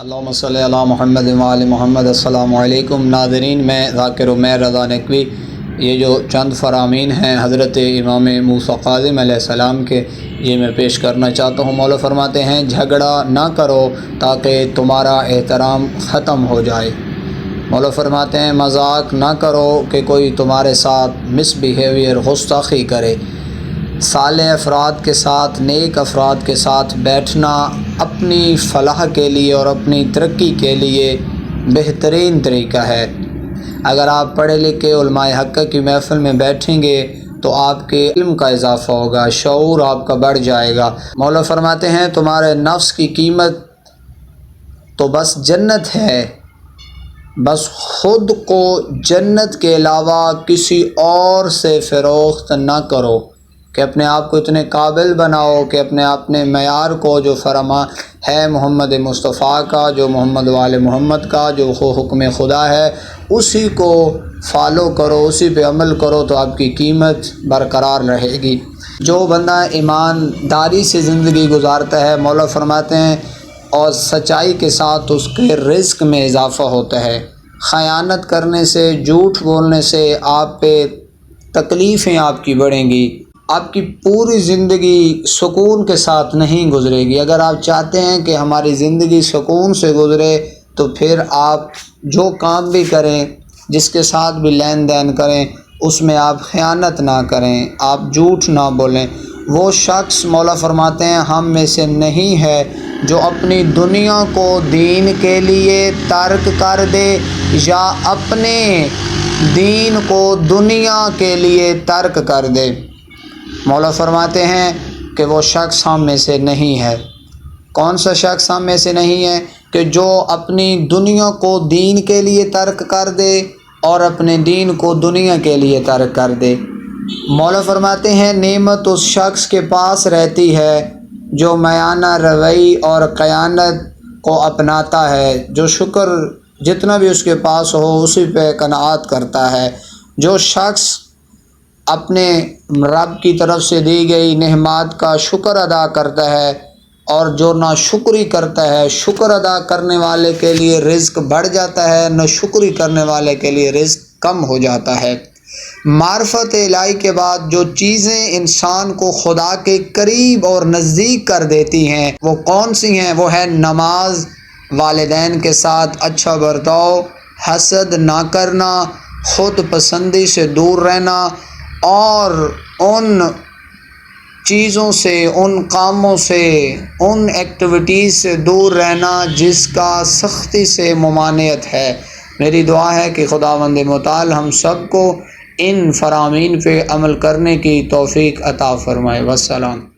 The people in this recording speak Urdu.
اللہم صلی علی محمد و آل محمد۔ السلام علیکم ناظرین، میں ذاکر عمیر رضا نقوی یہ جو چند فرامین ہیں حضرت امام موسیٰ کاظم علیہ السلام کے، یہ میں پیش کرنا چاہتا ہوں۔ مولا فرماتے ہیں جھگڑا نہ کرو تاکہ تمہارا احترام ختم ہو جائے۔ مولا فرماتے ہیں مذاق نہ کرو کہ کوئی تمہارے ساتھ مس بیہیویئر گستاخی کرے۔ صالح افراد کے ساتھ، نیک افراد کے ساتھ بیٹھنا اپنی فلاح کے لیے اور اپنی ترقی کے لیے بہترین طریقہ ہے۔ اگر آپ پڑھے لکھے علماء حق کی محفل میں بیٹھیں گے تو آپ کے علم کا اضافہ ہوگا، شعور آپ کا بڑھ جائے گا۔ مولا فرماتے ہیں تمہارے نفس کی قیمت تو بس جنت ہے، بس خود کو جنت کے علاوہ کسی اور سے فروخت نہ کرو کہ اپنے آپ کو اتنے قابل بناؤ کہ اپنے اپنے معیار کو جو فرما ہے محمد مصطفیٰ کا، جو محمد وآل محمد کا، جو حکم خدا ہے، اسی کو فالو کرو، اسی پہ عمل کرو تو آپ کی قیمت برقرار رہے گی۔ جو بندہ ایمانداری سے زندگی گزارتا ہے، مولا فرماتے ہیں اور سچائی کے ساتھ اس کے رزق میں اضافہ ہوتا ہے۔ خیانت کرنے سے، جھوٹ بولنے سے آپ پہ تکلیفیں آپ کی بڑھیں گی، آپ کی پوری زندگی سکون کے ساتھ نہیں گزرے گی۔ اگر آپ چاہتے ہیں کہ ہماری زندگی سکون سے گزرے تو پھر آپ جو کام بھی کریں، جس کے ساتھ بھی لین دین کریں، اس میں آپ خیانت نہ کریں، آپ جھوٹ نہ بولیں۔ وہ شخص مولا فرماتے ہیں ہم میں سے نہیں ہے جو اپنی دنیا کو دین کے لیے ترک کر دے یا اپنے دین کو دنیا کے لیے ترک کر دے۔ مولا فرماتے ہیں کہ وہ شخص ہم میں سے نہیں ہے۔ کون سا شخص ہم میں سے نہیں ہے؟ کہ جو اپنی دنیا کو دین کے لیے ترک کر دے اور اپنے دین کو دنیا کے لیے ترک کر دے۔ مولا فرماتے ہیں نعمت اس شخص کے پاس رہتی ہے جو میانہ روی اور قیانت کو اپناتا ہے، جو شکر جتنا بھی اس کے پاس ہو اسی پہ قناعت کرتا ہے۔ جو شخص اپنے رب کی طرف سے دی گئی نعمات کا شکر ادا کرتا ہے اور جو ناشکری کرتا ہے، شکر ادا کرنے والے کے لیے رزق بڑھ جاتا ہے، ناشکری کرنے والے کے لیے رزق کم ہو جاتا ہے۔ معرفت الہی کے بعد جو چیزیں انسان کو خدا کے قریب اور نزدیک کر دیتی ہیں وہ کون سی ہیں؟ وہ ہے نماز، والدین کے ساتھ اچھا برتاؤ، حسد نہ کرنا، خود پسندی سے دور رہنا اور ان چیزوں سے، ان کاموں سے، ان ایکٹیویٹیز سے دور رہنا جس کا سختی سے ممانعت ہے۔ میری دعا ہے کہ خداوند متعال ہم سب کو ان فرامین پہ عمل کرنے کی توفیق عطا فرمائے۔ والسلام۔